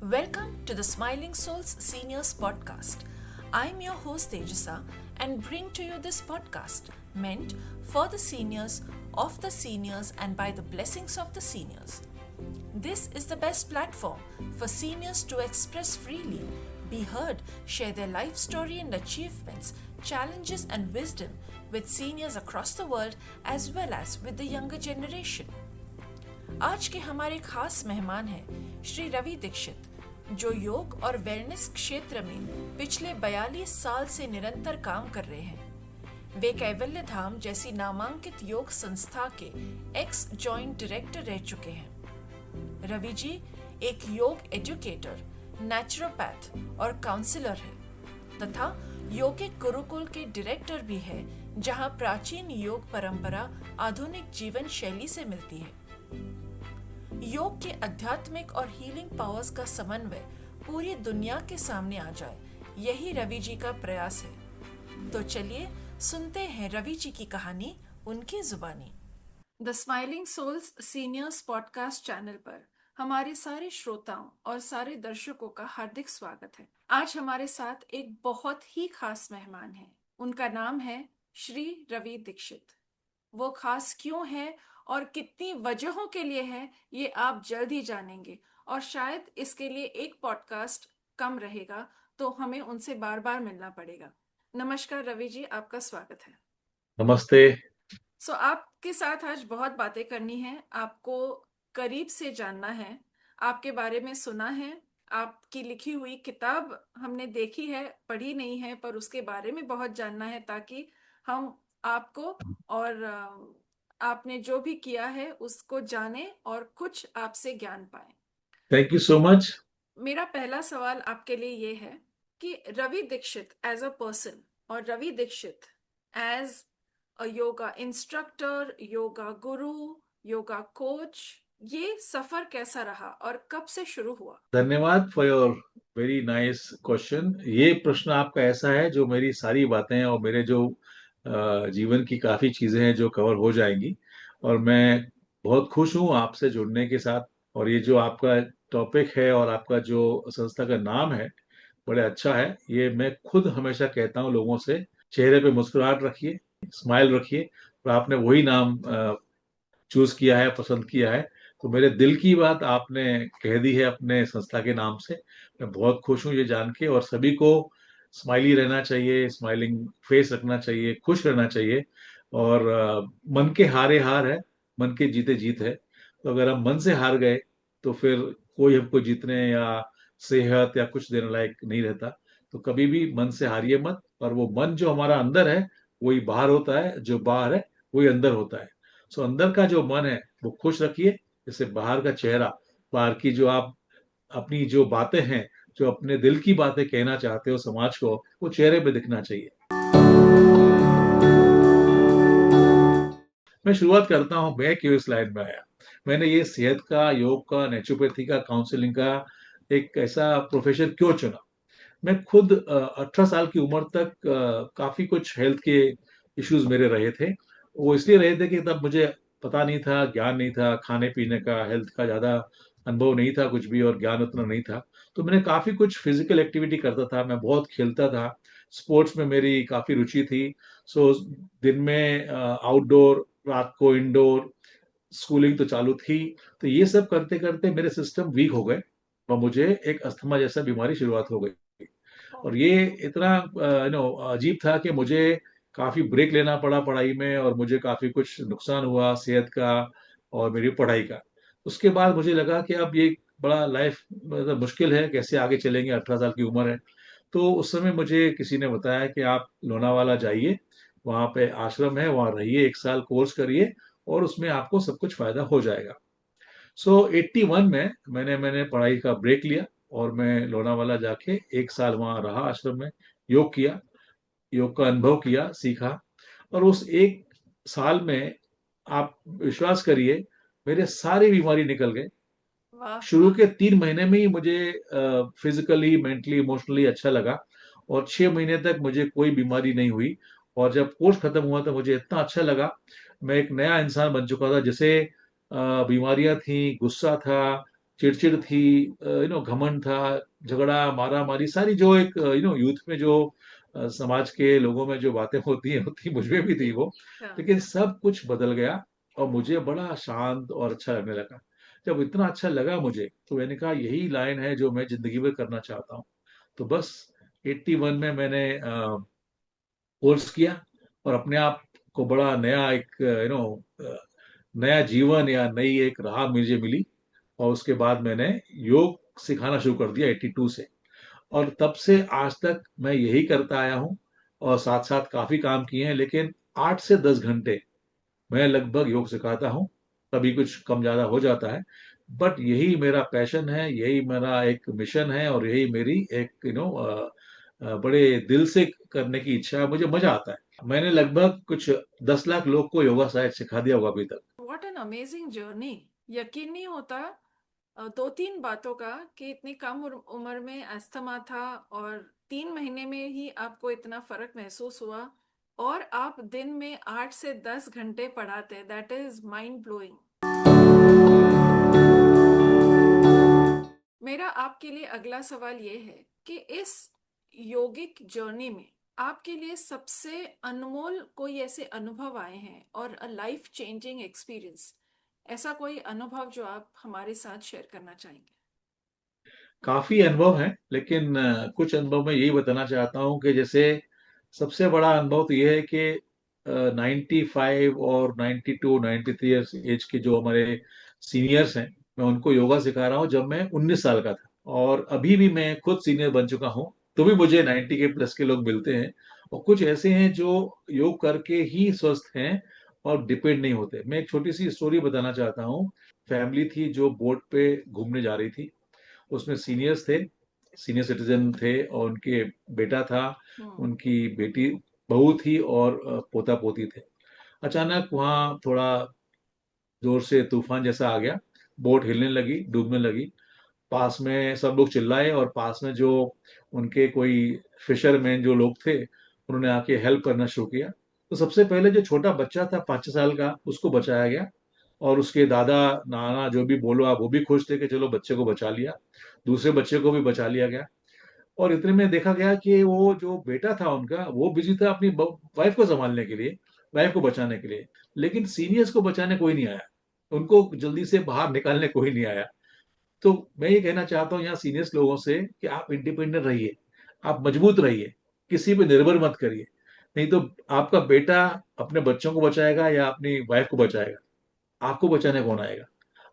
Welcome to the Smiling Souls Seniors Podcast. I'm your host Tejasa and bring to you this podcast meant for the seniors, of the seniors, and by the blessings of the seniors. This is the best platform for seniors to express freely, be heard, share their life story and achievements, challenges, and wisdom with seniors across the world as well as with the younger generation. आज के हमारे खास मेहमान हैं श्री रवि दीक्षित, जो योग और wellness क्षेत्र में पिछले 42 साल से निरंतर काम कर रहे हैं। वे कैवल्य धाम जैसी नामांकित योग संस्था के एक्स जॉइंट डायरेक्टर रह चुके हैं। रवि जी एक योग एजुकेटर, नेचुरोपैथ और काउंसलर है तथा योगिक गुरुकुल के डायरेक्टर भी है, जहां प्राचीन योग परंपरा आधुनिक जीवन शैली से मिलती है। योग के आध्यात्मिक और हीलिंग पावर्स का समन्वय पूरी दुनिया के सामने आ जाए, यही रवि जी का प्रयास है। तो चलिए सुनते हैं रवि जी की कहानी उनकी जुबानी। The smiling souls seniors podcast channel पर हमारे सारे श्रोताओं और सारे दर्शकों का हार्दिक स्वागत है। आज हमारे साथ एक बहुत ही खास मेहमान है। उनका नाम है श्री रवि दीक्षित। वो खास क्यों है और कितनी वजहों के लिए है, ये आप जल्द ही जानेंगे और शायद इसके लिए एक पॉडकास्ट कम रहेगा, तो हमें उनसे बार बार मिलना पड़ेगा। नमस्कार रवि जी, आपका स्वागत है। नमस्ते। आपके साथ आज बहुत बातें करनी है, आपको करीब से जानना है, आपके बारे में सुना है, आपकी लिखी हुई किताब हमने देखी है, पढ़ी नहीं है, पर उसके बारे में बहुत जानना है ताकि हम आपको और आपने जो भी किया है उसको जाने और कुछ आपसे ज्ञान पाए। Thank you so much. मेरा पहला सवाल आपके लिए ये है कि Ravi Dikshit as a person और Ravi Dikshit as a yoga instructor, yoga guru, yoga coach, ये सफर कैसा रहा और कब से शुरू हुआ? धन्यवाद for your very nice question. ये प्रश्न आपका ऐसा है जो मेरी सारी बातें और मेरे जो जीवन की काफी चीजें हैं जो कवर हो जाएंगी, और मैं बहुत खुश हूँ आपसे जुड़ने के साथ। और ये जो आपका टॉपिक है और आपका जो संस्था का नाम है, बड़े अच्छा है। ये मैं खुद हमेशा कहता हूँ लोगों से, चेहरे पे मुस्कुराहट रखिए, स्माइल रखिए। और आपने वही नाम चूज किया है, पसंद किया है, तो मेरे दिल की बात आपने कह दी है अपने संस्था के नाम से। मैं बहुत खुश हूँ ये जान के। और सभी को स्माइली रहना चाहिए, स्माइलिंग फेस रखना चाहिए, खुश रहना चाहिए। और मन के हारे हार है, मन के जीते जीत है। तो अगर हम मन से हार गए तो फिर कोई हमको जीतने या सेहत या कुछ देने लायक नहीं रहता। तो कभी भी मन से हारिए मत। और वो मन जो हमारा अंदर है वही बाहर होता है, जो बाहर है वही अंदर होता है। सो अंदर का जो मन है वो खुश रखिए, जैसे बाहर का चेहरा, बाहर की जो आप अपनी जो बातें हैं, जो अपने दिल की बातें कहना चाहते हो समाज को, वो चेहरे पे दिखना चाहिए। मैं शुरुआत करता हूँ, मैं क्यों इस लाइन में आया। मैंने ये सेहत का, योग का, नेचुरोपैथी का, काउंसलिंग का एक ऐसा प्रोफेशन क्यों चुना। मैं खुद 18 साल की उम्र तक काफी कुछ हेल्थ के इश्यूज मेरे रहे थे। वो इसलिए रहे थे कि तब मुझे पता नहीं था, ज्ञान नहीं था, खाने पीने का, हेल्थ का ज्यादा अनुभव नहीं था कुछ भी, और ज्ञान उतना नहीं था। तो मैंने काफी कुछ फिजिकल एक्टिविटी करता था, मैं बहुत खेलता था, स्पोर्ट्स में मेरी काफी रुचि थी। सो दिन में आउटडोर, रात को इंडोर, स्कूलिंग तो चालू थी। तो ये सब करते करते मेरे सिस्टम वीक हो गए और मुझे एक अस्थमा जैसा बीमारी शुरुआत हो गई। और ये इतना अजीब था कि मुझे काफी ब्रेक लेना पड़ा पढ़ाई में, और मुझे काफी कुछ नुकसान हुआ सेहत का और मेरी पढ़ाई का। उसके बाद मुझे लगा कि अब ये बड़ा लाइफ मतलब मुश्किल है, कैसे आगे चलेंगे, 18 साल की उम्र है। तो उस समय मुझे किसी ने बताया कि आप लोनावाला जाइए, वहाँ पे आश्रम है, वहाँ रहिए, 1 साल कोर्स करिए और उसमें आपको सब कुछ फायदा हो जाएगा। सो 81 में मैंने पढ़ाई का ब्रेक लिया और मैं लोनावाला जाके 1 साल वहाँ रहा आश्रम में, योग किया, योग का अनुभव किया, सीखा। और उस 1 साल में आप विश्वास करिए, मेरे सारी बीमारी निकल गए। वाह शुरू के 3 महीने में ही मुझे फिजिकली, मेंटली, इमोशनली अच्छा लगा, और 6 महीने तक मुझे कोई बीमारी नहीं हुई। और जब कोर्स खत्म हुआ तो मुझे इतना अच्छा लगा, मैं एक नया इंसान बन चुका था। जैसे बीमारियां थी, गुस्सा था, चिड़चिड़ थी, घमंड था, झगड़ा मारा मारी, सारी जो एक यूथ में जो समाज के लोगों में जो बातें होती हैं होती, मुझ में भी थी वो। हाँ। लेकिन सब कुछ बदल गया और मुझे बड़ा शांत और अच्छा लगने लगा। जब इतना अच्छा लगा मुझे, तो मैंने कहा यही लाइन है जो मैं जिंदगी में करना चाहता हूँ। तो बस 81 में मैंने कोर्स किया और अपने आप को बड़ा नया एक नया जीवन या नई एक राह मुझे मिली। और उसके बाद मैंने योग सिखाना शुरू कर दिया 82 से। और तब से आज तक मैं यही करता आया हूँ। और साथ साथ काफी काम किए हैं, लेकिन 8 से 10 घंटे मैं लगभग योग सिखाता हूँ। कभी कुछ कम ज्यादा हो जाता है, बट यही मेरा पैशन है, यही मेरा एक मिशन है, और यही मेरी एक बड़े दिल से करने की इच्छा है। मुझे मजा आता है। मैंने लगभग कुछ 10 लाख लोग को योगा शायद सिखा दिया होगा अभी तक। What an amazing journey. यकीन नहीं होता दो तीन बातों का कि इतनी कम उम्र में अस्थमा था और 3 महीने में ही आपको इतना फर्क महसूस हुआ और आप दिन में 8 से 10 घंटे पढ़ाते। That is mind blowing. मेरा आपके लिए अगला सवाल ये है कि इस योगिक जर्नी में आपके लिए सबसे अनमोल कोई ऐसे अनुभव आए हैं और लाइफ चेंजिंग एक्सपीरियंस, ऐसा कोई अनुभव जो आप हमारे साथ शेयर करना चाहेंगे? काफी अनुभव है, लेकिन कुछ अनुभव मैं यही बताना चाहता हूँ कि जैसे सबसे बड़ा अनुभव तो ये है कि 95 और 92 93 ईयर्स एज के जो हमारे सीनियर्स हैं, मैं उनको योगा सिखा रहा हूँ जब मैं 19 साल का था। और अभी भी मैं खुद सीनियर बन चुका हूँ, तो भी मुझे 90 के प्लस के लोग मिलते हैं। और कुछ ऐसे हैं जो योग करके ही स्वस्थ हैं और डिपेंड नहीं होते। मैं एक छोटी सी स्टोरी बताना चाहता हूँ। फैमिली थी जो बोट पे घूमने जा रही थी। उसमें सीनियर्स थे, सीनियर सिटीजन थे, और उनके बेटा था, हम्म। उनकी बेटी, बहू थी, और पोता पोती थे। अचानक वहाँ थोड़ा जोर से तूफान जैसा आ गया। बोट हिलने लगी, डूबने लगी। पास में सब लोग चिल्लाए, और पास में जो उनके कोई फिशरमैन जो लोग थे, उन्होंने आके हेल्प करना शुरू किया। तो सबसे पहले जो छोटा बच्चा था 5 6 साल का, उसको बचाया गया। और उसके दादा नाना जो भी बोलो आप, वो भी खुश थे कि चलो बच्चे को बचा लिया। दूसरे बच्चे को भी बचा लिया गया। और इतने में देखा गया कि वो जो बेटा था उनका, वो बिजी था अपनी वाइफ को संभालने के लिए, वाइफ को बचाने के लिए। लेकिन सीनियर्स को बचाने कोई नहीं आया, उनको जल्दी से बाहर निकालने कोई नहीं आया। तो मैं ये कहना चाहता हूँ यहाँ सीनियर्स लोगों से कि आप इंडिपेंडेंट रहिए, आप मजबूत रहिए, किसी पे निर्भर मत करिए। नहीं तो आपका बेटा अपने बच्चों को बचाएगा या अपनी वाइफ को बचाएगा, आपको बचाने कौन आएगा?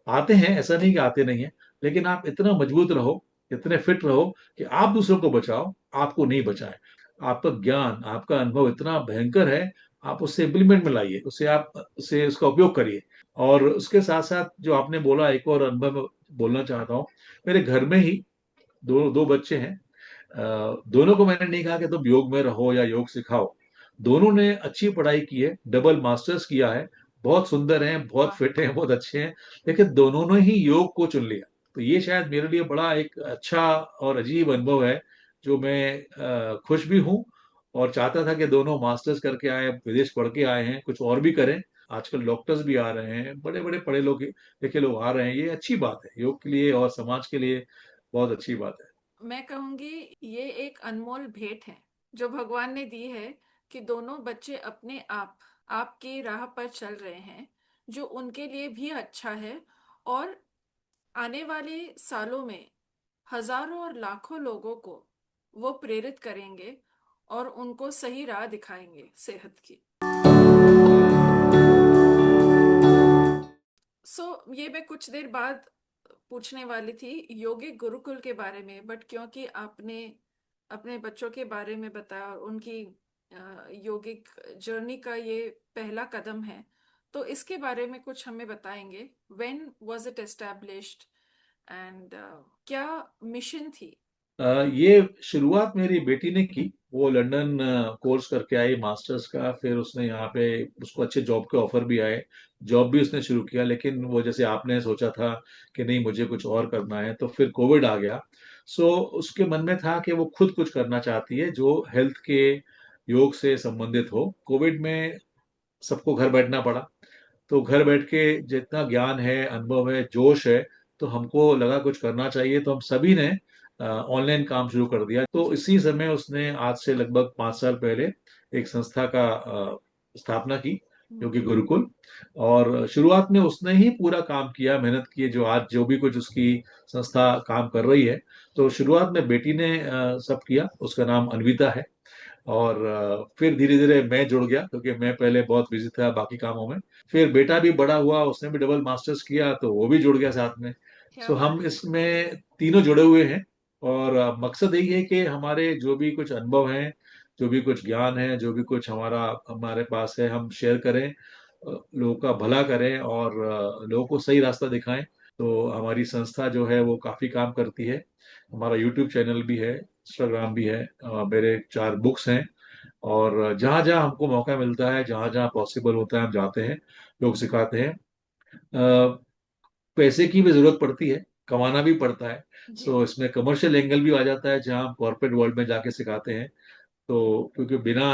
आते हैं, ऐसा नहीं कि आते नहीं है, लेकिन आप इतना मजबूत रहो, इतने फिट रहो कि आप दूसरों को बचाओ, आपको नहीं बचाए। आपका ज्ञान, आपका अनुभव इतना भयंकर है, आप उससे इम्प्लीमेंट में लाइए, उससे आप उससे उसका उपयोग करिए। और उसके साथ साथ जो आपने बोला, एक और अनुभव मैं बोलना चाहता हूँ। मेरे घर में ही दो दो बच्चे हैं। दोनों को मैंने नहीं कहा कि तुम योग में रहो या योग सिखाओ। दोनों ने अच्छी पढ़ाई की है, डबल मास्टर्स किया है, बहुत सुंदर हैं, बहुत वाह। फिट हैं, बहुत अच्छे हैं। लेकिन दोनों ने ही योग को चुन लिया। तो ये शायद मेरे लिए बड़ा एक अच्छा और अजीब अनुभव है, जो मैं खुश भी हूँ। और चाहता था कि दोनों मास्टर्स करके आए, विदेश पढ़ के आए हैं, कुछ और भी करें। आजकल डॉक्टर्स भी आ रहे हैं, बड़े बड़े पढ़े लोग लिखे लोग आ रहे हैं। ये अच्छी बात है, योग के लिए और समाज के लिए बहुत अच्छी बात है। मैं कहूंगी ये एक अनमोल भेंट है जो भगवान ने दी है कि दोनों बच्चे अपने आप आपकी राह पर चल रहे हैं, जो उनके लिए भी अच्छा है और आने वाले सालों में हजारों और लाखों लोगों को वो प्रेरित करेंगे और उनको सही राह दिखाएंगे सेहत की। ये मैं कुछ देर बाद पूछने वाली थी योगिक गुरुकुल के बारे में, बट क्योंकि आपने अपने बच्चों के बारे में बताया और उनकी योगिक जर्नी का ये पहला कदम है, तो इसके बारे में कुछ हमें बताएंगे। When was it established and क्या मिशन थी? ये शुरुआत मेरी बेटी ने की। वो लंदन कोर्स करके आई मास्टर्स का, फिर उसने यहाँ पे, उसको अच्छे जॉब के ऑफर भी आए, जॉब भी उसने शुरू किया। लेकिन वो जैसे आपने सोचा था कि नहीं मुझे कुछ और करना है, तो फिर कोविड आ गया। सो उसके मन में था कि वो खुद कुछ करना चाहती है जो हेल्थ के, योग से संबंधित हो। कोविड में सबको घर बैठना पड़ा। तो घर बैठ के जितना ज्ञान है, अनुभव है, जोश है, तो हमको लगा कुछ करना चाहिए, तो हम सभी ने ऑनलाइन काम शुरू कर दिया। तो जी। इसी समय उसने आज से लगभग 5 साल पहले एक संस्था का स्थापना की, जो कि हम्म। गुरुकुल। और शुरुआत में उसने ही पूरा काम किया, मेहनत की, जो आज जो भी कुछ उसकी संस्था काम कर रही है। तो शुरुआत में बेटी ने सब किया, उसका नाम अन्विता है। और फिर धीरे धीरे मैं जुड़ गया, क्योंकि मैं पहले बहुत बिजी था बाकी कामों में। फिर बेटा भी बड़ा हुआ, उसने भी डबल मास्टर्स किया, तो वो भी जुड़ गया साथ में। क्या सो हम बात है। इसमें तीनों जुड़े हुए हैं। और मकसद यही है कि हमारे जो भी कुछ अनुभव हैं, जो भी कुछ ज्ञान है, जो भी कुछ हमारे पास है, हम शेयर करें, लोगों का भला करें, और लोगों को सही रास्ता दिखाएं। तो हमारी संस्था जो है वो काफी काम करती है। हमारा यूट्यूब चैनल भी है, इंस्टाग्राम भी है, मेरे 4 बुक्स हैं। और जहाँ जहाँ हमको मौका मिलता है, जहाँ जहाँ पॉसिबल होता है, हम जाते हैं, लोग सिखाते हैं। पैसे की भी जरूरत पड़ती है, कमाना भी पड़ता है। जी। सो इसमें कमर्शियल एंगल भी आ जाता है, जहाँ हम कॉर्पोरेट वर्ल्ड में जाके सिखाते हैं। तो क्योंकि बिना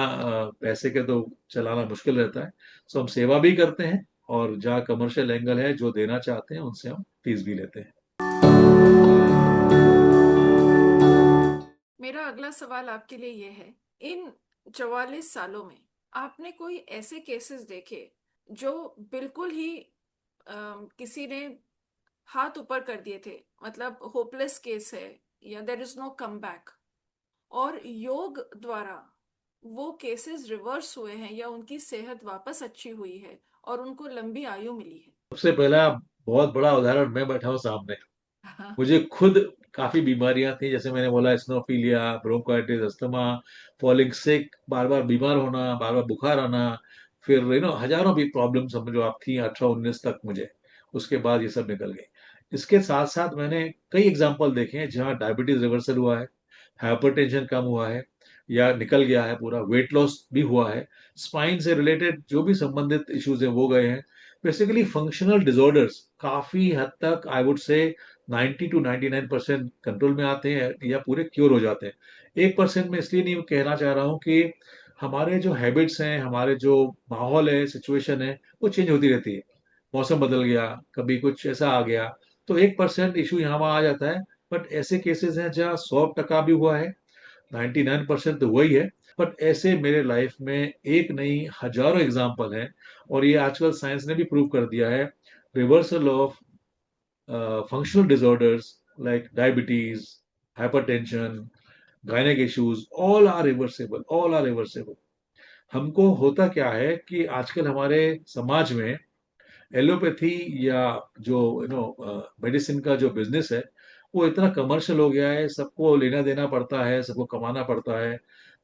पैसे के तो चलाना मुश्किल रहता है। सो हम सेवा भी करते हैं, और जहाँ कमर्शियल एंगल है, जो देना चाहते हैं, उनसे हम फीस भी लेते हैं। मेरा अगला सवाल आपके लिए ये है, इन 44 सालों में आपने कोई ऐसे केसेस देखे जो बिल्कुल ही किसी ने हाथ ऊपर कर दिए थे, मतलब होपलेस केस है या there is no come back, और योग द्वारा वो केसेस रिवर्स हुए हैं या उनकी सेहत वापस अच्छी हुई है और उनको लंबी आयु मिली है? सबसे पहला बहुत बड़ा उदाहरण, मैं बैठा हूँ सामने। मुझे खुद काफी बीमारियां थी, जैसे मैंने बोला, स्नोफीलिया, ब्रोंकाइटिस, अस्थमा, फॉलिंग सिक, बार बार बीमार होना, बार बार बुखार आना। फिर हजारों भी प्रॉब्लम समझो आप थी 18-19 तक मुझे। उसके बाद ये सब निकल गई। इसके साथ साथ मैंने कई एग्जाम्पल देखे हैं जहाँ डायबिटीज रिवर्सल हुआ है, हाइपरटेंशन कम हुआ है या निकल गया है पूरा, वेट लॉस भी हुआ है, स्पाइन से रिलेटेड जो भी संबंधित इश्यूज हैं वो गए हैं। बेसिकली फंक्शनल डिसऑर्डर्स काफी हद तक, I would say 90 to 99% control में आते हैं या पूरे क्योर हो जाते हैं। 1% में इसलिए नहीं कहना चाह रहा हूँ कि हमारे जो हैबिट्स हैं, हमारे जो माहौल है, सिचुएशन है, वो चेंज होती रहती है। मौसम बदल गया, कभी कुछ ऐसा आ गया, तो 1% इशू यहाँ वहाँ आ जाता है। बट ऐसे केसेस हैं जहाँ 100% भी हुआ है, 99% तो वही है। बट ऐसे मेरे लाइफ में एक नहीं, हजारों एग्जाम्पल हैं। और ये आजकल साइंस ने भी प्रूव कर दिया है। Reversal of functional disorders like diabetes, hypertension, gynec issues, all are reversible. हमको होता क्या है कि आजकल हमारे समाज में एलोपैथी या जो मेडिसिन का जो बिजनेस है, वो इतना कमर्शियल हो गया है, सबको लेना देना पड़ता है, सबको कमाना पड़ता है।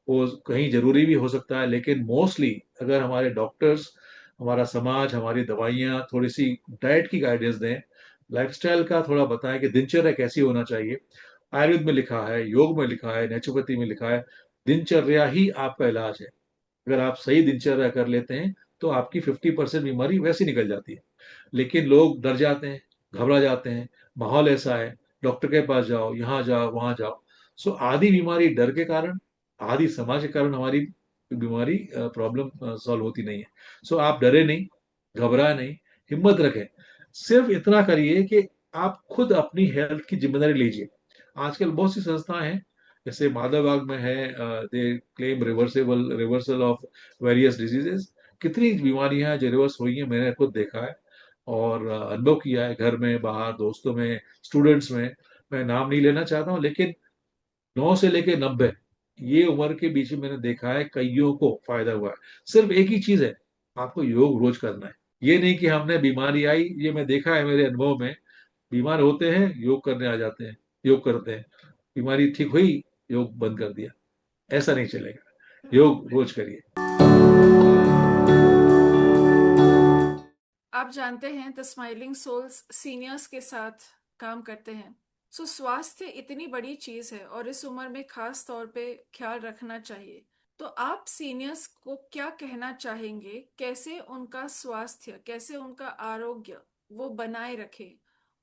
वो कहीं जरूरी भी हो सकता है, लेकिन मोस्टली अगर हमारे डॉक्टर्स, हमारा समाज, हमारी दवाइयाँ थोड़ी सी डाइट की गाइडेंस दें, लाइफस्टाइल का थोड़ा बताएं कि दिनचर्या कैसी होना चाहिए। आयुर्वेद में लिखा है, योग में लिखा है, नेचुरोपैथी में लिखा है, दिनचर्या ही आपका इलाज है। अगर आप सही दिनचर्या कर लेते हैं, तो आपकी 50% बीमारी वैसे निकल जाती है। लेकिन लोग डर जाते हैं, घबरा जाते हैं, माहौल ऐसा है, डॉक्टर के पास जाओ, यहाँ जाओ, वहां जाओ। सो आधी बीमारी डर के कारण, आधी समाज के कारण हमारी बीमारी, प्रॉब्लम सॉल्व होती नहीं है। सो आप डरे नहीं, घबराए नहीं, हिम्मत रखें। सिर्फ इतना करिए कि आप खुद अपनी हेल्थ की जिम्मेदारी लीजिए। आजकल बहुत सी संस्थाएं हैं, जैसे माधवबाग में है, they claim reversal of various diseases. कितनी बीमारियां हैं जो रिवर्स हुई हैं, मैंने खुद देखा है और अनुभव किया है, घर में, बाहर, दोस्तों में, स्टूडेंट्स में। मैं नाम नहीं लेना चाहता हूँ, लेकिन 9 से लेके 90, ये उम्र के बीच में मैंने देखा है कईयों को फायदा हुआ है। सिर्फ एक ही चीज है, आपको योग रोज करना है। ये नहीं कि हमने बीमारी आई, ये मैं देखा है मेरे अनुभव में, बीमार होते हैं, योग करने आ जाते हैं, योग करते हैं, बीमारी ठीक हुई, योग बंद कर दिया। ऐसा नहीं चलेगा। योग रोज करिए। आप जानते हैं द स्माइलिंग सोल्स सीनियर्स के साथ काम करते हैं। सो स्वास्थ्य इतनी बड़ी चीज है और इस उम्र में खास तौर पे ख्याल रखना चाहिए। तो आप सीनियर्स को क्या कहना चाहेंगे, कैसे उनका स्वास्थ्य, कैसे उनका आरोग्य वो बनाए रखें,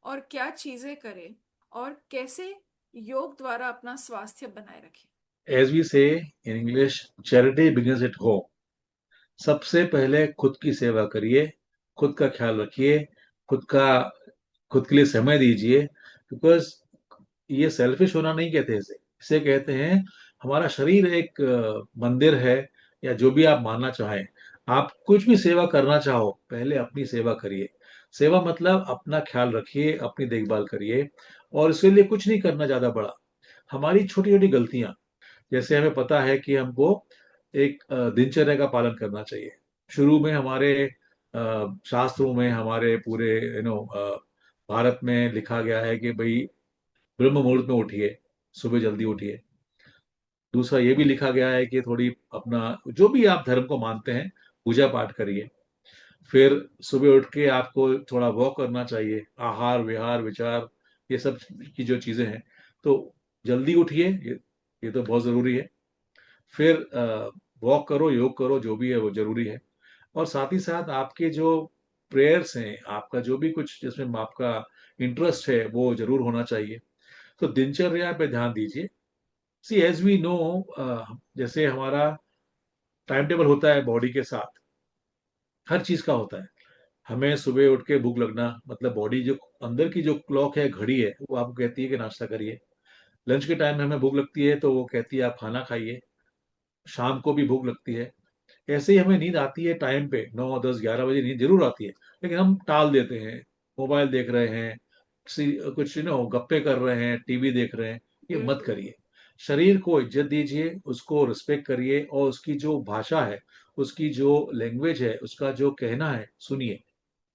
और क्या चीजें करें, और कैसे योग द्वारा अपना स्वास्थ्य बनाए रखें? एज वी से in English, charity begins at home. सबसे पहले खुद की सेवा करिए, खुद का ख्याल रखिए, खुद का खुद के लिए समय दीजिए, बिकॉज ये सेल्फिश होना नहीं कहते इसे, इसे कहते हैं हमारा शरीर एक मंदिर है, या जो भी आप मानना चाहें। आप कुछ भी सेवा करना चाहो, पहले अपनी सेवा करिए। सेवा मतलब अपना ख्याल रखिए, अपनी देखभाल करिए, और इसके लिए कुछ नहीं करना ज्यादा बड़ा। हमारी छोटी छोटी गलतियां, जैसे हमें पता है कि हमको एक दिनचर्या का पालन करना चाहिए। शुरू में हमारे शास्त्रों में, हमारे पूरे भारत में लिखा गया है कि भाई ब्रह्म मुहूर्त में उठिए, सुबह जल्दी उठिए। दूसरा ये भी लिखा गया है कि थोड़ी अपना जो भी आप धर्म को मानते हैं, पूजा पाठ करिए। फिर सुबह उठ के आपको थोड़ा वॉक करना चाहिए, आहार विहार विचार, ये सब की जो चीजें हैं, तो जल्दी उठिए, ये तो बहुत जरूरी है। फिर वॉक करो, योग करो, जो भी है वो जरूरी है। और साथ ही साथ आपके जो प्रेयर्स हैं, आपका जो भी कुछ जिसमें आपका इंटरेस्ट है, वो जरूर होना चाहिए। तो दिनचर्या पे ध्यान दीजिए। सी एज वी नो, जैसे हमारा टाइम टेबल होता है बॉडी के साथ, हर चीज का होता है। हमें सुबह उठ के भूख लगना, मतलब बॉडी जो अंदर की जो क्लॉक है, घड़ी है, वो आपको कहती है कि नाश्ता करिए। लंच के टाइम में हमें भूख लगती है, तो वो कहती है आप खाना खाइए। शाम को भी भूख लगती है। ऐसे ही हमें नींद आती है टाइम पे, 9 10 11 बजे नींद जरूर आती है, लेकिन हम टाल देते हैं। मोबाइल देख रहे हैं, कुछ गप्पे कर रहे हैं, टीवी देख रहे हैं। ये मत बिल्कुल। करिए। शरीर को इज्जत दीजिए, उसको रिस्पेक्ट करिए, और उसकी जो भाषा है, उसकी जो लैंग्वेज है, उसका जो कहना है सुनिए।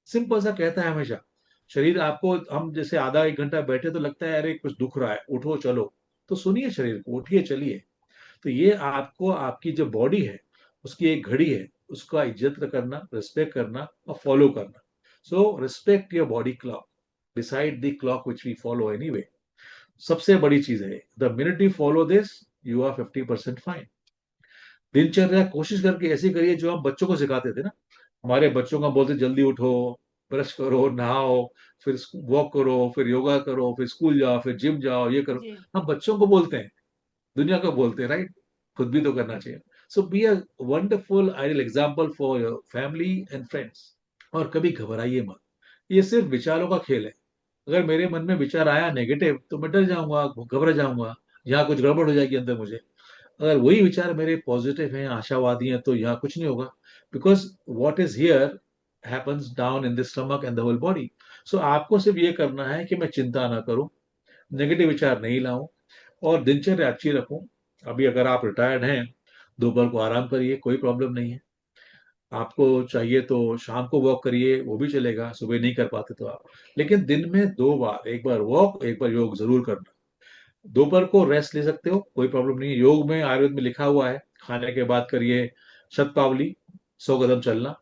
सिंपल सा कहता है हमेशा शरीर आपको। हम जैसे आधा एक घंटा बैठे तो लगता है अरे कुछ दुख रहा है, उठो चलो। तो सुनिए शरीर को, उठिए चलिए। तो ये आपको, आपकी जो बॉडी है, उसकी एक घड़ी है, उसका इज्जत करना, रिस्पेक्ट करना और फॉलो करना। So respect your body clock decide the clock which we follow anyway. सबसे बड़ी चीज है, the minute you follow this, you are 50% fine. दिनचर्या कोशिश करके ऐसी करिए जो हम बच्चों को सिखाते थे ना। हमारे बच्चों को बोलते जल्दी उठो, ब्रश करो, नहाओ, फिर वॉक करो, फिर योगा करो, फिर स्कूल जाओ, फिर जिम जाओ, ये करो। जी। हम बच्चों को बोलते हैं, दुनिया को बोलते हैं, राइट? खुद भी तो करना चाहिए। So be a wonderful ideal example for your family and friends. और कभी घबराइए मत, ये सिर्फ विचारों का खेल है। अगर मेरे मन में विचार आया नेगेटिव, तो मैं डर जाऊंगा, घबरा जाऊंगा, यहाँ कुछ गड़बड़ हो जाएगी अंदर मुझे। अगर वही विचार मेरे पॉजिटिव हैं, आशावादी हैं, तो यहाँ कुछ नहीं होगा। Because what is here happens down in the stomach and the whole body. So आपको सिर्फ ये करना है कि मैं चिंता ना करूं, नेगेटिव विचार नहीं लाऊं, और दिनचर्या अच्छी रखूं। अभी अगर आप रिटायर्ड हैं, दोपहर को आराम करिए, कोई प्रॉब्लम नहीं है। आपको चाहिए तो शाम को वॉक करिए, वो भी चलेगा, सुबह नहीं कर पाते तो आप। लेकिन दिन में 2 बार, एक बार वॉक, एक बार योग जरूर करना। दोपहर को रेस्ट ले सकते हो, कोई प्रॉब्लम नहीं है। योग में, आयुर्वेद में लिखा हुआ है, खाने के बाद करिए शतपावली, 100 कदम चलना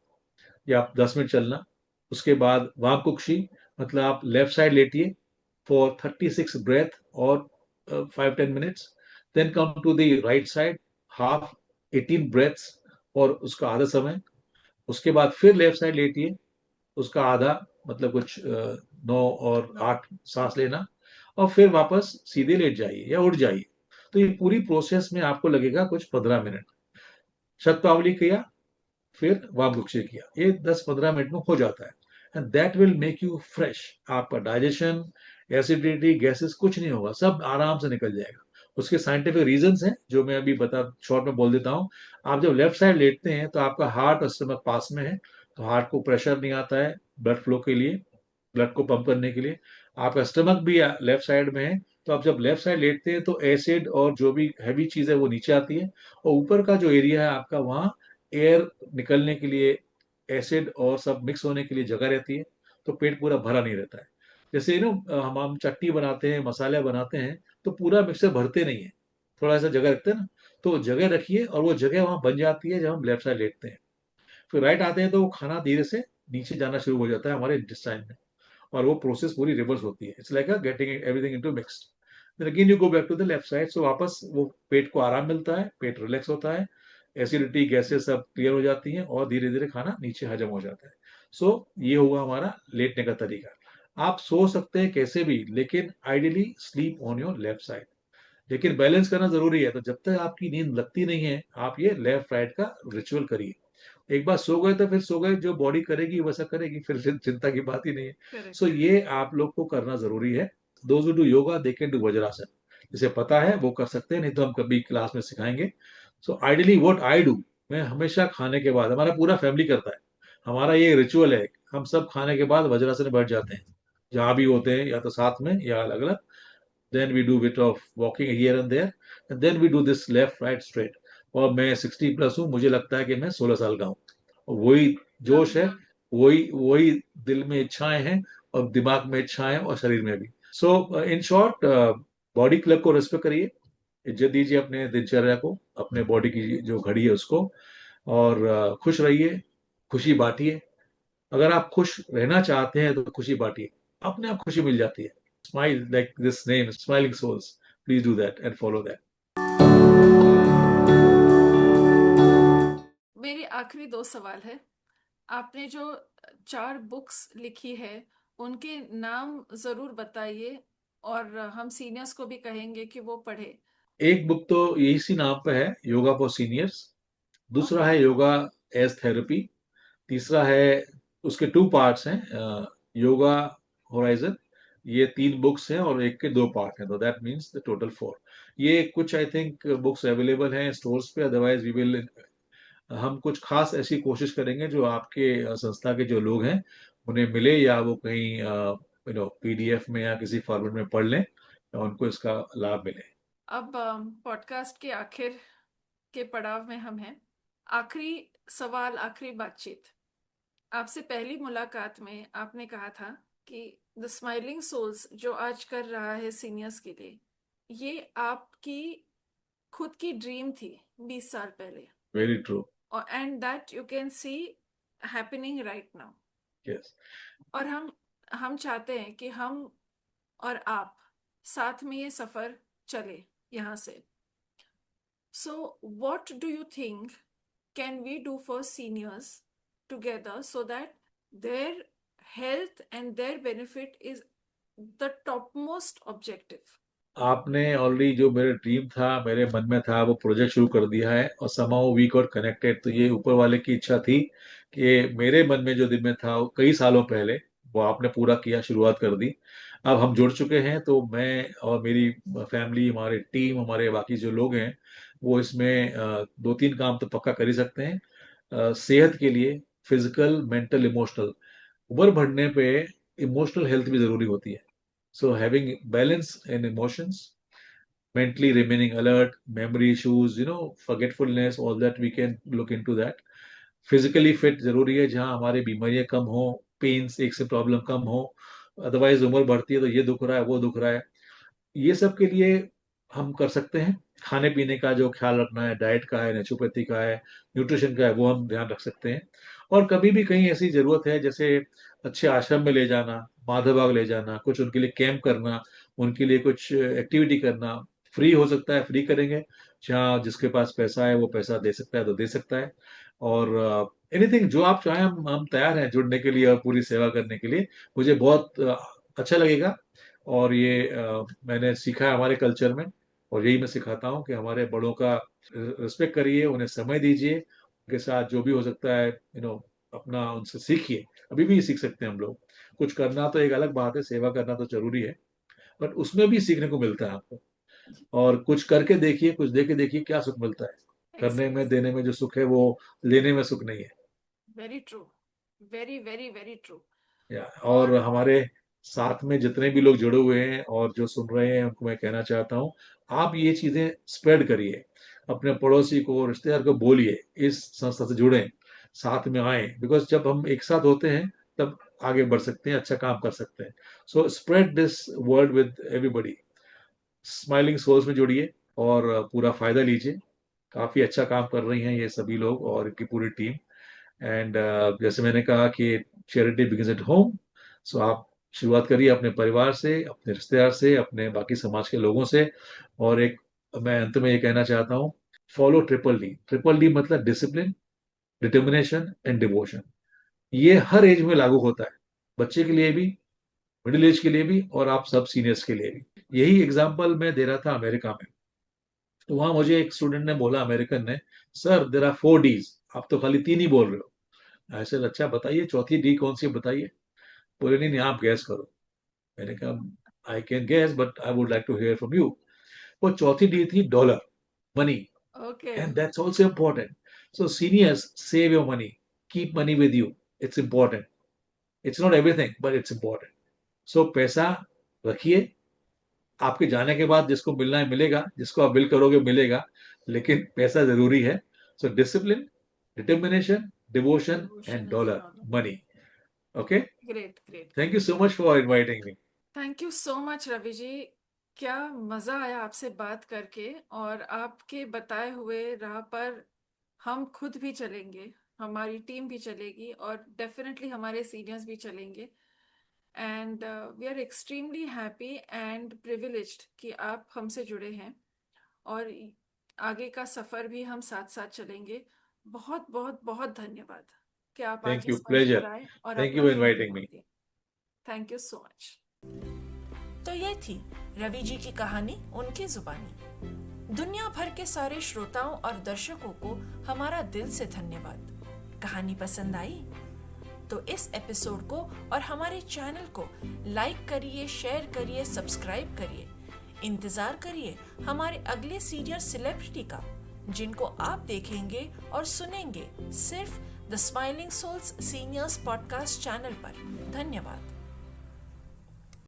या 10 मिनट चलना। उसके बाद वामकुक्षी, मतलब आप लेफ्ट साइड लेटिए फॉर 36 ब्रेथ और 5 10 minutes. Then come to the right side, half 18 breaths और उसका आधा समय। उसके बाद फिर लेफ्ट साइड लेटिए, उसका आधा, मतलब कुछ 9 और 8 सांस लेना, और फिर वापस सीधे लेट जाइए या उठ जाइए। तो ये पूरी प्रोसेस में आपको लगेगा कुछ 15 मिनट। शतपावली किया, फिर वामकुक्षी किया, ये 10 15 मिनट में हो जाता है। And that will make you fresh. आपका डाइजेशन, एसिडिटी, गैसेस कुछ नहीं होगा, सब आराम से निकल जाएगा। उसके साइंटिफिक रीजंस हैं जो मैं अभी बता शॉर्ट में बोल देता हूँ। आप जब लेफ्ट साइड लेटते हैं तो आपका हार्ट और स्टमक पास में है, तो हार्ट को प्रेशर नहीं आता है ब्लड फ्लो के लिए, ब्लड को पंप करने के लिए। आपका स्टमक भी लेफ्ट साइड में है, तो आप जब लेफ्ट साइड लेटते हैं तो एसिड और जो भी हैवी चीज है वो नीचे आती है, और ऊपर का जो एरिया है आपका, वहाँ एयर निकलने के लिए, एसिड और सब मिक्स होने के लिए जगह रहती है। तो पेट पूरा भरा नहीं रहता है। जैसे हम चटनी बनाते हैं, मसाले बनाते हैं, तो पूरा मिक्सर भरते नहीं है, थोड़ा सा जगह रखते हैं ना। तो जगह रखिए, और वो जगह वहां बन जाती है जब हम लेफ्ट साइड लेटते हैं। फिर राइट आते हैं तो वो खाना धीरे से नीचे जाना शुरू हो जाता है हमारे इंटेस्टाइन में, और वो प्रोसेस पूरी रिवर्स होती है। It's like getting everything into mixed. Then again you go back to the left side. So वापस वो पेट को आराम मिलता है, पेट रिलैक्स होता है, एसिडिटी, गैसेस सब क्लियर हो जाती हैं, और धीरे धीरे खाना नीचे हजम हो जाता है। सो ये हुआ हमारा लेटने का तरीका। आप सो सकते हैं कैसे भी, लेकिन ideally sleep on your left side. लेकिन बैलेंस करना जरूरी है, तो जब तक आपकी नींद लगती नहीं है, आप ये लेफ्ट राइट का रिचुअल करिए। एक बार सो गए तो फिर सो गए, जो बॉडी करेगी वैसा करेगी, फिर चिंता की बात ही नहीं है। So correct. ये आप लोग को करना जरूरी है। Those who do yoga they can do vajrasana, जिसे पता है वो कर सकते हैं, नहीं तो हम कभी क्लास में सिखाएंगे। So ideally what I do, मैं हमेशा खाने के बाद, हमारा पूरा फैमिली करता है, हमारा ये रिचुअल है, हम सब खाने के बाद वज्रासन में बैठ जाते हैं, जहां भी होते हैं, या तो साथ में या अलग अलग। then we do bit of walking here and there, and then we do this left right straight। और मैं 60 प्लस हूँ, मुझे लगता है कि मैं 16 साल का हूँ, और वही जोश है, लवली। वही वही दिल में इच्छाएं हैं, और दिमाग में इच्छाएं, और शरीर में भी। सो इन शॉर्ट, बॉडी क्लब को रेस्पेक्ट करिए, इज्जत दीजिए अपने दिनचर्या को, अपने बॉडी की जो घड़ी है उसको, और खुश रहिए, खुशी बांटिए। अगर आप खुश रहना चाहते हैं तो खुशी बांटिए, अपने आप खुशी मिल जाती है। Smile like this name, smiling souls. Please do that and follow that. मेरे आखिरी दो सवाल है। आपने जो 4 बुक्स लिखी है उनके नाम जरूर बताइए, और हम सीनियर्स को भी कहेंगे कि वो पढ़े। एक बुक तो यही सी नाम पे है, योगा फॉर सीनियर्स। दूसरा ओके। है योगा एज थेरेपी। तीसरा है, उसके 2 पार्ट्स हैं, योगा होराइजन। ये 3 बुक्स हैं और एक के 2 पार्ट हैं, तो दैट मीन्स द टोटल 4। ये कुछ आई थिंक बुक्स अवेलेबल हैं स्टोर्स पे, अदरवाइज वी विल, हम कुछ खास ऐसी कोशिश करेंगे जो आपके संस्था के जो लोग हैं उन्हें मिले, या वो कहीं पीडीएफ में या किसी फॉर्मेट में पढ़ लें, या उनको इसका लाभ मिले। अब पॉडकास्ट के आखिर के पड़ाव में हम हैं। आखिरी सवाल, आखिरी बातचीत। आपसे पहली मुलाकात में आपने कहा था कि द स्माइलिंग सोल्स जो आज कर रहा है सीनियर्स के लिए, ये आपकी खुद की ड्रीम थी 20 साल पहले, वेरी ट्रू। और and that you can see happening right now. Yes. और हम चाहते हैं कि हम और आप साथ में ये सफर चले यहाँ से। So what do you think can we do for seniors together so that their health and their benefit is the topmost objective? आपने ऑलरेडी जो मेरे ड्रीम था, मेरे मन में था, वो प्रोजेक्ट शुरू कर दिया है, और somehow we got connected। तो ये ऊपर वाले की इच्छा थी कि मेरे मन में जो दिल में था वो कई सालों पहले, वो आपने पूरा किया, शुरुआत कर दी। अब हम जुड़ चुके हैं, तो मैं और मेरी फैमिली, हमारी टीम, हमारे बाकी जो लोग हैं, वो इसमें 2-3 काम तो पक्का कर ही सकते हैं। सेहत के लिए, फिजिकल, मेंटल, इमोशनल, उम्र बढ़ने पे इमोशनल हेल्थ भी जरूरी होती है। So having balance in emotions, mentally remaining alert, memory issues, forgetfulness, all that we can look into that। Physically fit जरूरी है, जहाँ हमारी बीमारियां कम हो, पेन्स एक से प्रॉब्लम कम हो। अदरवाइज उम्र बढ़ती है तो ये दुख रहा है, वो दुख रहा है। ये सब के लिए हम कर सकते हैं। खाने पीने का जो ख्याल रखना है, डाइट का है, नेचुरोपैथी का है, न्यूट्रिशन का है, वो हम ध्यान रख सकते हैं। और कभी भी कहीं ऐसी जरूरत है, जैसे अच्छे आश्रम में ले जाना, माधव बाग ले जाना, कुछ उनके लिए कैंप करना, उनके लिए कुछ एक्टिविटी करना, फ्री हो सकता है, फ्री करेंगे। जहाँ जिसके पास पैसा है वो पैसा दे सकता है तो दे सकता है। और एनीथिंग जो आप चाहें, हम तैयार हैं जुड़ने के लिए और पूरी सेवा करने के लिए। मुझे बहुत अच्छा लगेगा। और ये मैंने सीखा है हमारे कल्चर में, और यही मैं सिखाता हूँ कि हमारे बड़ों का रिस्पेक्ट करिए, उन्हें समय दीजिए, उनके साथ जो भी हो सकता है, अपना उनसे सीखिए। अभी भी सीख सकते हैं हम लोग। कुछ करना तो एक अलग बात है, सेवा करना तो जरूरी है, बट उसमें भी सीखने को मिलता है आपको। और कुछ करके देखिए, कुछ दे के देखिए, क्या सुख मिलता है। करने में, देने में जो सुख है, वो लेने में सुख नहीं है। Very true. Very very very true. और और हमारे साथ में जितने भी लोग जुड़े हुए हैं और जो सुन रहे हैं, उनको मैं कहना चाहता हूँ, आप ये चीजें स्प्रेड करिए, अपने पड़ोसी को, रिश्तेदार को बोलिए, इस संस्था से जुड़ें, साथ में आए। बिकॉज जब हम एक साथ होते हैं तब आगे बढ़ सकते हैं, अच्छा काम कर सकते हैं। So spread this word with everybody. Smiling souls में जुड़िए और पूरा फायदा लीजिए। काफी अच्छा काम कर रही हैं ये सभी लोग और इनकी पूरी टीम। एंड जैसे मैंने कहा कि चैरिटी बिगिंस एट होम। सो आप शुरुआत करिए अपने परिवार से, अपने रिश्तेदार से, अपने बाकी समाज के लोगों से। और एक, मैं अंत में ये कहना चाहता हूँ, follow triple D. Triple D मतलब डिसिप्लिन, डिटर्मिनेशन एंड डिवोशन। ये हर एज में लागू होता है, बच्चे के लिए भी, मिडिल एज के लिए भी, और आप सब सीनियर्स के लिए भी। यही एग्जाम्पल मैं दे रहा था अमेरिका में। तो वहां मुझे एक स्टूडेंट ने बोला, अमेरिकन ने, सर देर आर 4 Ds, आप तो खाली 3 ही बोल रहे हो। ऐसे अच्छा बताइए चौथी डी कौन सी है, बताइए। बोले नहीं नहीं, आप गैस करो। मैंने कहा I can guess but I would like to hear from you. वो चौथी डी थी dollar, money. Okay. And that's also important. So seniors, save your money, keep money with you. It's important. It's not everything, but it's important. So पैसा रखिए, आपके जाने के बाद जिसको मिलना है मिलेगा, जिसको आप बिल करोगे मिलेगा, लेकिन पैसा जरूरी है। So discipline, determination, devotion and devotion and dollar, dollar. Money. Okay. Great great thank you great. So much for inviting me. Thank you so much Ravi ji. क्या मज़ा आया आपसे बात करके, और आपके बताए हुए राह पर हम खुद भी चलेंगे, हमारी टीम भी चलेगी, और डेफिनेटली हमारे सीनियर्स भी चलेंगे। And we are extremely happy and privileged कि आप हमसे जुड़े हैं, और आगे का सफ़र भी हम साथ साथ चलेंगे। बहुत बहुत बहुत धन्यवाद कि आप आज थैंक यू, इस मंच पर प्लेजर। आए और थैंक यू अपना फॉर कीमती इनवाइटिंग मी। वक्त दिए। Thank you so much. तो ये थी रवि जी की कहानी उनकी जुबानी। दुनिया भर के सारे श्रोताओं और दर्शकों को हमारा दिल से धन्यवाद। कहानी पसंद आई तो इस एपिसोड को और हमारे चैनल को लाइक करिए, शेयर करिए, सब्सक्राइब करिए। इंतज़ार करिए हमारे अगले सीनियर सेलिब्रिटी का, जिनको आप देखेंगे और सुनेंगे सिर्फ the smiling souls seniors podcast channel पर। धन्यवाद।